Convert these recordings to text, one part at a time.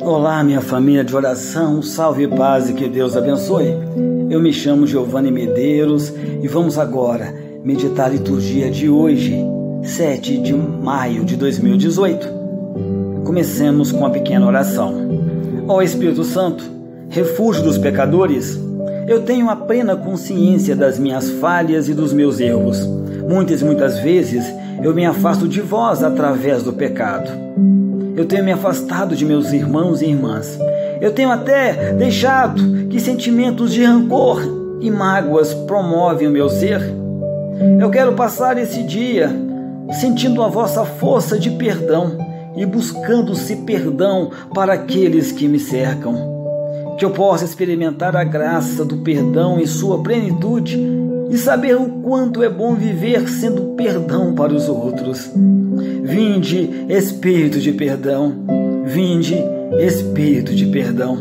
Olá, minha família de oração, salve e paz e que Deus abençoe. Eu me chamo Giovanni Medeiros e vamos agora meditar a liturgia de hoje, 7 de maio de 2018. Comecemos com uma pequena oração. Ó Espírito Santo, refúgio dos pecadores, eu tenho a plena consciência das minhas falhas e dos meus erros. Muitas vezes eu me afasto de vós através do pecado. Eu tenho me afastado de meus irmãos e irmãs. Eu tenho até deixado que sentimentos de rancor e mágoas promovem o meu ser. Eu quero passar esse dia sentindo a vossa força de perdão e buscando-se perdão para aqueles que me cercam. Que eu possa experimentar a graça do perdão em sua plenitude e saber o quanto é bom viver sendo perdão para os outros. Vinde, Espírito de perdão, vinde, Espírito de perdão.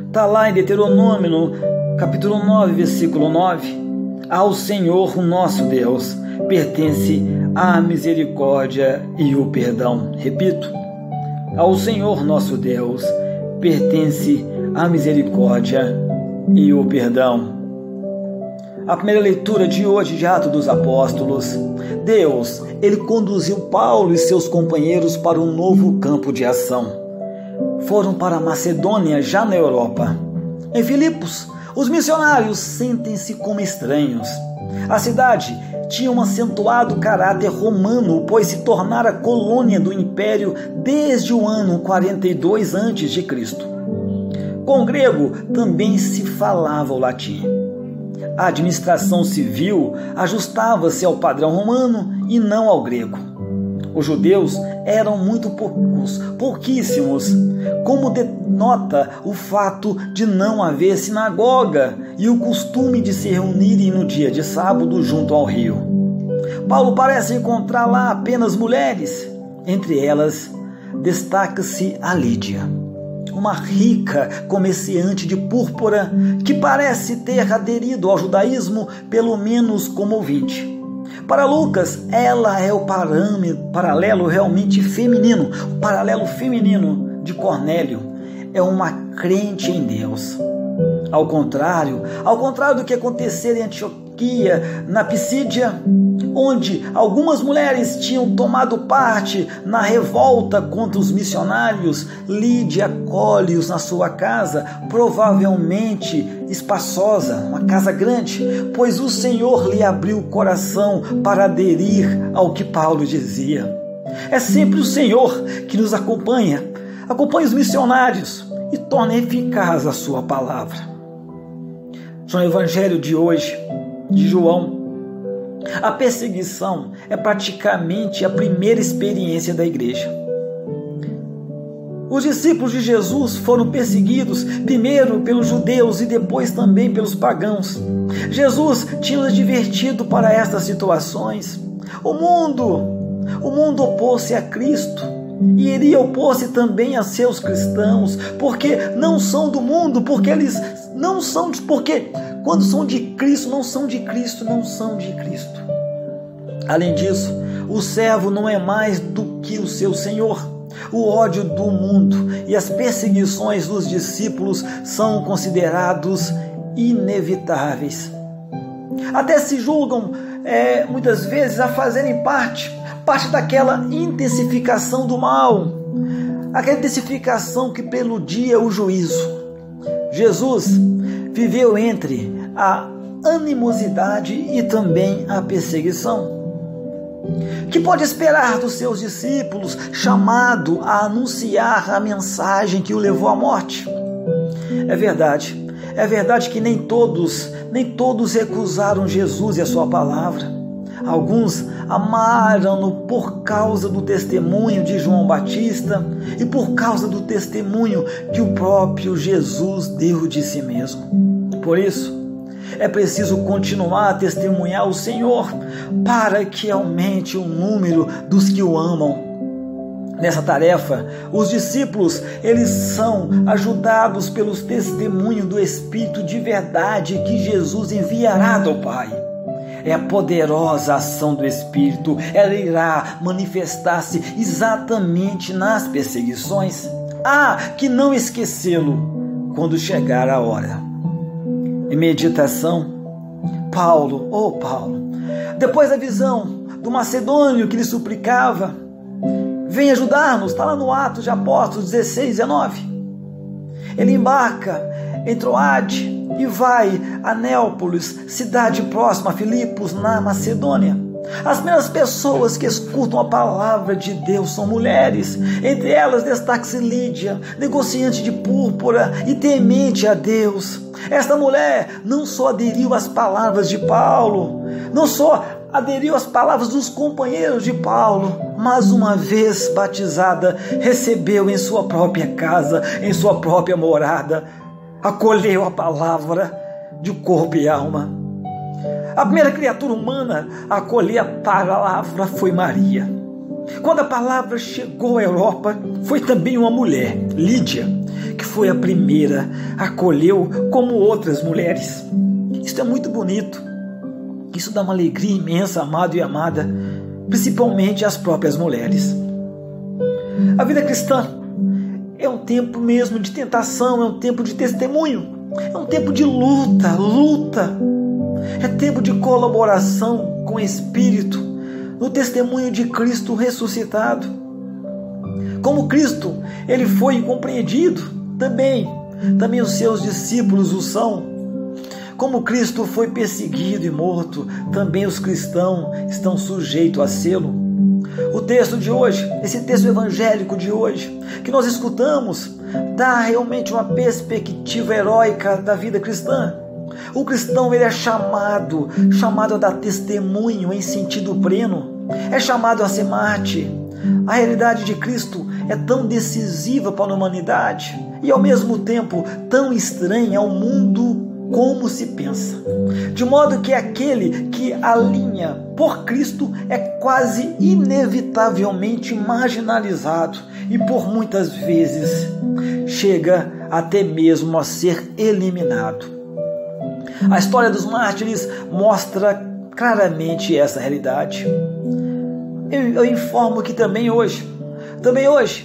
Está lá em Deuteronômio, no capítulo 9, versículo 9. Ao Senhor, nosso Deus, pertence a misericórdia e o perdão. Repito, ao Senhor, nosso Deus, pertence a misericórdia e o perdão. A primeira leitura de hoje de Atos dos Apóstolos. Deus, ele conduziu Paulo e seus companheiros para um novo campo de ação. Foram para a Macedônia, já na Europa. Em Filipos, os missionários sentem-se como estranhos. A cidade tinha um acentuado caráter romano, pois se tornara colônia do Império desde o ano 42 a.C. Com o grego também se falava o latim. A administração civil ajustava-se ao padrão romano e não ao grego. Os judeus eram muito pouquíssimos, como denota o fato de não haver sinagoga e o costume de se reunirem no dia de sábado junto ao rio. Paulo parece encontrar lá apenas mulheres. Entre elas, destaca-se a Lídia, uma rica comerciante de púrpura que parece ter aderido ao judaísmo pelo menos como ouvinte. Para Lucas, ela é o paralelo realmente feminino, o paralelo feminino de Cornélio. É uma crente em Deus. Ao contrário do que acontecera em Antioquia, na Pisídia, onde algumas mulheres tinham tomado parte na revolta contra os missionários, Lídia acolhe-os na sua casa, provavelmente espaçosa, uma casa grande, pois o Senhor lhe abriu o coração para aderir ao que Paulo dizia. É sempre o Senhor que nos acompanha os missionários e torna eficaz a sua palavra. No Evangelho de hoje, de João, a perseguição é praticamente a primeira experiência da igreja. Os discípulos de Jesus foram perseguidos primeiro pelos judeus e depois também pelos pagãos. Jesus tinha os advertido para estas situações. O mundo opôs-se a Cristo e iria opor-se também a seus cristãos, porque não são do mundo, porque quando são de Cristo, não são de Cristo. Além disso, o servo não é mais do que o seu Senhor. O ódio do mundo e as perseguições dos discípulos são considerados inevitáveis. Até se julgam, muitas vezes, a fazerem parte daquela intensificação do mal, aquela intensificação que preludia o juízo. Jesus viveu entre a animosidade e também a perseguição. Que pode esperar dos seus discípulos, chamado a anunciar a mensagem que o levou à morte? É verdade que nem todos recusaram Jesus e a sua palavra. Alguns amaram-no por causa do testemunho de João Batista e por causa do testemunho que o próprio Jesus deu de si mesmo. Por isso, é preciso continuar a testemunhar o Senhor para que aumente o número dos que o amam. Nessa tarefa, os discípulos, eles são ajudados pelos testemunhos do Espírito de verdade que Jesus enviará do Pai. É a poderosa ação do Espírito, ela irá manifestar-se exatamente nas perseguições. há que não esquecê-lo quando chegar a hora. Em meditação, Paulo, depois da visão do macedônio que lhe suplicava, vem ajudar-nos, está lá no Atos de Apóstolos 16, 19. Ele embarca em Troade e vai a Néapolis, cidade próxima a Filipos, na Macedônia. As primeiras pessoas que escutam a palavra de Deus são mulheres. Entre elas destaca-se Lídia, negociante de púrpura e temente a Deus. Esta mulher não só aderiu às palavras de Paulo, não só aderiu às palavras dos companheiros de Paulo, mas uma vez batizada, recebeu em sua própria casa, em sua própria morada, acolheu a palavra de corpo e alma. A primeira criatura humana a acolher a palavra foi Maria. Quando a palavra chegou à Europa, foi também uma mulher, Lídia, que foi a primeira, acolheu como outras mulheres. Isso é muito bonito. Isso dá uma alegria imensa, amado e amada, principalmente às próprias mulheres. A vida cristã é um tempo mesmo de tentação, é um tempo de testemunho, é um tempo de luta. É tempo de colaboração com o Espírito no testemunho de Cristo ressuscitado. Como Cristo, ele foi compreendido, também os seus discípulos o são. Como Cristo foi perseguido e morto, também os cristãos estão sujeitos a sê-lo. O texto de hoje, esse texto evangélico de hoje, que nós escutamos, dá realmente uma perspectiva heróica da vida cristã. O cristão, ele é chamado a dar testemunho em sentido pleno, é chamado a ser mártir. A realidade de Cristo é tão decisiva para a humanidade e ao mesmo tempo tão estranha ao mundo como se pensa, de modo que aquele que alinha por Cristo é quase inevitavelmente marginalizado e por muitas vezes chega até mesmo a ser eliminado. A história dos mártires mostra claramente essa realidade. Eu informo que também hoje,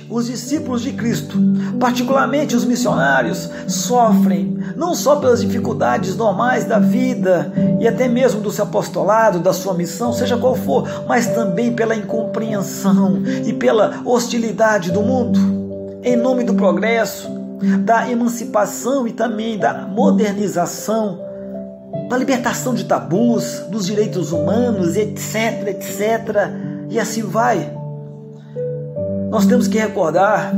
os discípulos de Cristo, particularmente os missionários, sofrem não só pelas dificuldades normais da vida e até mesmo do seu apostolado, da sua missão, seja qual for, mas também pela incompreensão e pela hostilidade do mundo, em nome do progresso, da emancipação e também da modernização, da libertação de tabus, dos direitos humanos, etc, e assim vai. Nós temos que recordar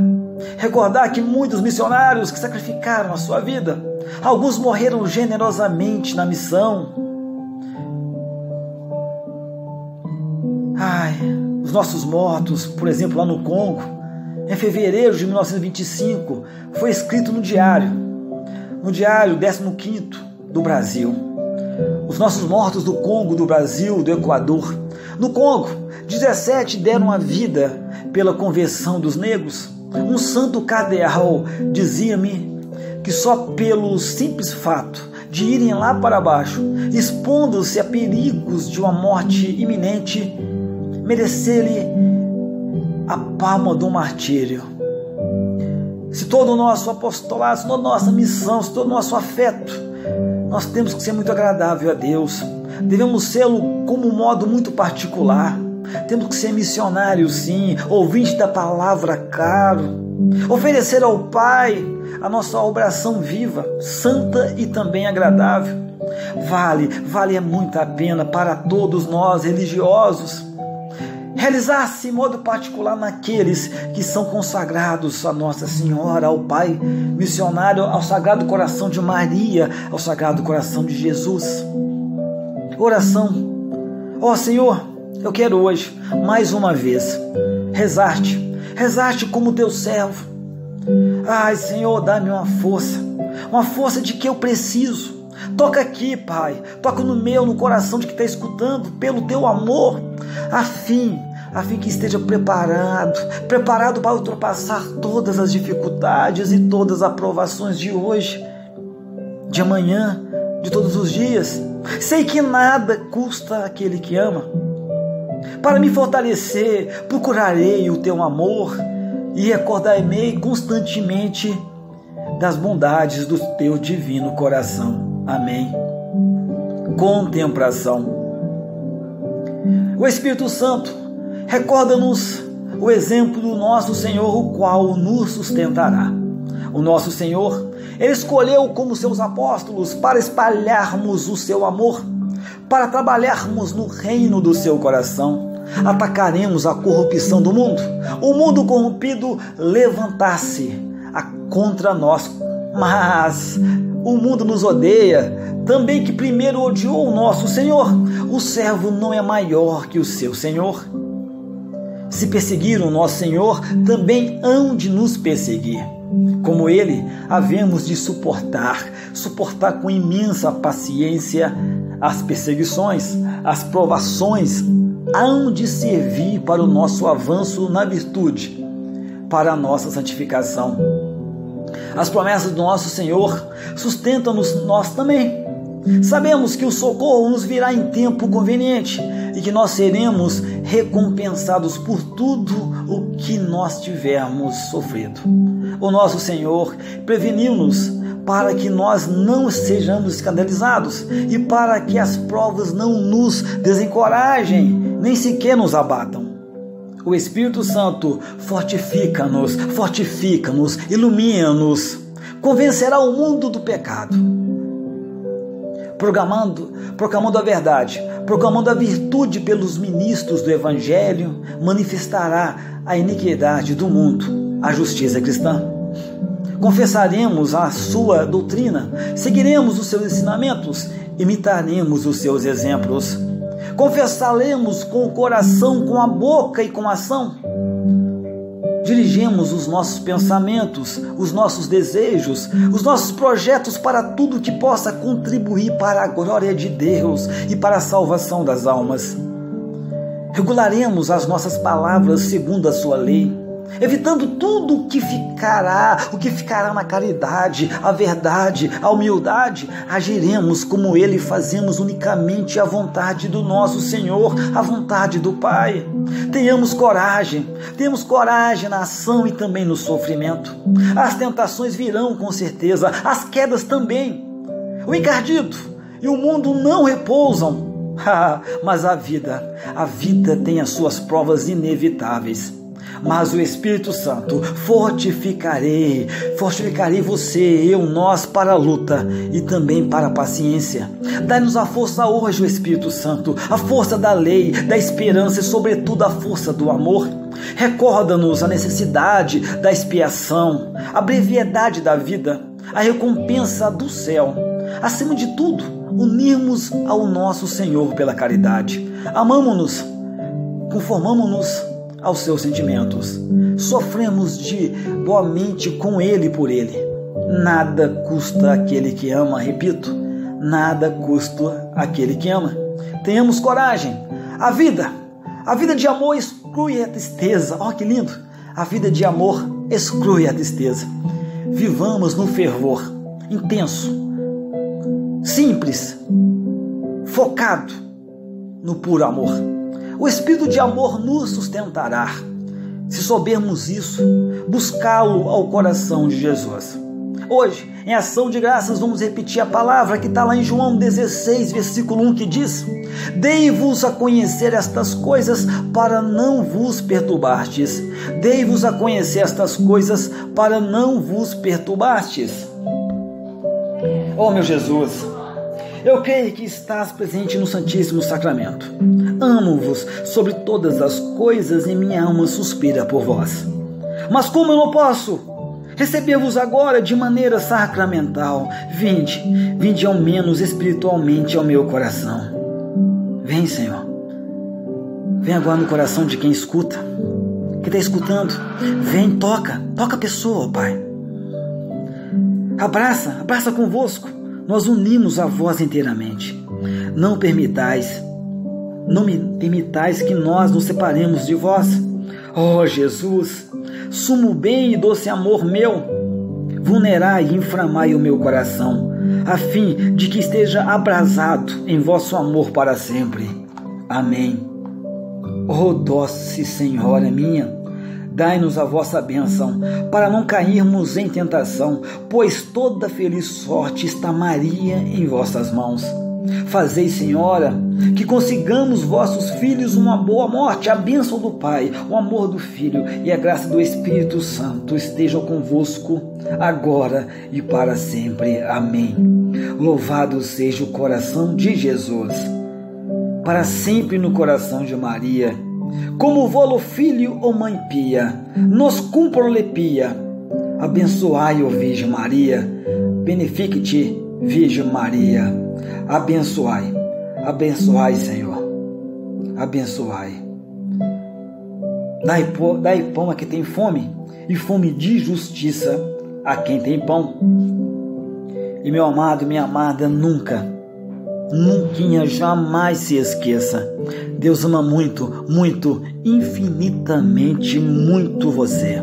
que muitos missionários que sacrificaram a sua vida, alguns morreram generosamente na missão. Os nossos mortos, por exemplo, lá no Congo, em fevereiro de 1925, foi escrito no diário 15º do Brasil. Os nossos mortos do Congo, do Brasil, do Equador. No Congo, 17 deram a vida pela conversão dos negros. Um santo cardeal dizia-me que só pelo simples fato de irem lá para baixo, expondo-se a perigos de uma morte iminente, merecer-lhe a palma do martírio. Se todo o nosso apostolado, se toda a nossa missão, se todo o nosso afeto, nós temos que ser muito agradável a Deus. Devemos sê-lo como um modo muito particular. Temos que ser missionários, sim, ouvinte da palavra caro, oferecer ao Pai a nossa oração viva, santa e também agradável. Vale muito a pena para todos nós religiosos realizar-se em modo particular naqueles que são consagrados a Nossa Senhora, ao Pai missionário, ao Sagrado Coração de Maria, ao Sagrado Coração de Jesus. Oração. Senhor, eu quero hoje, mais uma vez, rezar-te como teu servo. Senhor, dá-me uma força de que eu preciso. Toca aqui, Pai, toca no coração de que está escutando, pelo teu amor, a fim que esteja preparado para ultrapassar todas as dificuldades e todas as aprovações de hoje, de amanhã, de todos os dias. Sei que nada custa aquele que ama. Para me fortalecer, procurarei o teu amor e recordar-me constantemente das bondades do teu divino coração. Amém. Contemplação. O Espírito Santo recorda-nos o exemplo do nosso Senhor, o qual nos sustentará. O nosso Senhor, Ele escolheu como seus apóstolos para espalharmos o seu amor, para trabalharmos no reino do seu coração. Atacaremos a corrupção do mundo. O mundo corrompido levantar-se contra nós, mas o mundo nos odeia, também que primeiro odiou o nosso Senhor. O servo não é maior que o seu Senhor. Se perseguiram o nosso Senhor, também hão de nos perseguir. Como Ele, havemos de suportar com imensa paciência as perseguições, as provações, hão de servir para o nosso avanço na virtude, para a nossa santificação. As promessas do nosso Senhor sustentam-nos nós também. Sabemos que o socorro nos virá em tempo conveniente e que nós seremos recompensados por tudo o que nós tivermos sofrido. O nosso Senhor preveniu-nos para que nós não sejamos escandalizados e para que as provas não nos desencorajem, nem sequer nos abatam. O Espírito Santo fortifica-nos, ilumina-nos, convencerá o mundo do pecado, proclamando a verdade, proclamando a virtude pelos ministros do Evangelho, manifestará a iniquidade do mundo, a justiça cristã. Confessaremos a sua doutrina, seguiremos os seus ensinamentos, imitaremos os seus exemplos. Confessaremos com o coração, com a boca e com a ação. Dirigemos os nossos pensamentos, os nossos desejos, os nossos projetos para tudo que possa contribuir para a glória de Deus e para a salvação das almas. Regularemos as nossas palavras segundo a sua lei, evitando tudo o que ficará na caridade, a verdade, a humildade. Agiremos como Ele, fazemos unicamente a vontade do nosso Senhor, a vontade do Pai. Tenhamos coragem na ação e também no sofrimento. As tentações virão com certeza, as quedas também. O encardido e o mundo não repousam, mas a vida tem as suas provas inevitáveis. Mas o Espírito Santo fortificarei você, nós para a luta e também para a paciência. Dá-nos a força hoje, o Espírito Santo, a força da lei, da esperança e sobretudo a força do amor. Recorda-nos a necessidade da expiação, a brevidade da vida, a recompensa do céu. Acima de tudo, unirmos ao nosso Senhor pela caridade. Amamo-nos, conformamos-nos aos seus sentimentos, sofremos de boamente com Ele e por Ele. Nada custa aquele que ama, repito, nada custa aquele que ama. Tenhamos coragem. A vida de amor exclui a tristeza. Que lindo! A vida de amor exclui a tristeza. Vivamos no fervor intenso, simples, focado no puro amor. O Espírito de amor nos sustentará, se soubermos isso, buscá-lo ao coração de Jesus. Hoje, em ação de graças, vamos repetir a palavra que está lá em João 16, versículo 1, que diz: Dei-vos a conhecer estas coisas para não vos perturbastes. Dei-vos a conhecer estas coisas para não vos perturbastes. Meu Jesus, eu creio que estás presente no Santíssimo Sacramento. Amo-vos sobre todas as coisas e minha alma suspira por vós. Mas como eu não posso receber-vos agora de maneira sacramental, vinde ao menos espiritualmente ao meu coração. Vem, Senhor. Vem agora no coração de quem escuta, que está escutando. Vem, toca a pessoa, Pai. Abraça convosco. Nós unimos a vós inteiramente. Não me permitais que nós nos separemos de vós. Jesus, sumo bem e doce amor meu, vulnerai e inflamai o meu coração, a fim de que esteja abrasado em vosso amor para sempre. Amém. Doce Senhora minha, Dai-nos a vossa bênção, para não cairmos em tentação, pois toda feliz sorte está Maria em vossas mãos. Fazei, Senhora, que consigamos vossos filhos uma boa morte, a bênção do Pai, o amor do Filho e a graça do Espírito Santo estejam convosco, agora e para sempre. Amém. Louvado seja o coração de Jesus, para sempre no coração de Maria. Como volo filho ou mãe pia, nos cumpro-lhe pia. Abençoai, ó Virgem Maria, benefique-te, Virgem Maria. Abençoai, abençoai, Senhor, abençoai. Dai pão a quem tem fome, e fome de justiça a quem tem pão. E meu amado e minha amada, nunca, jamais se esqueça, Deus ama muito, muito, infinitamente muito você.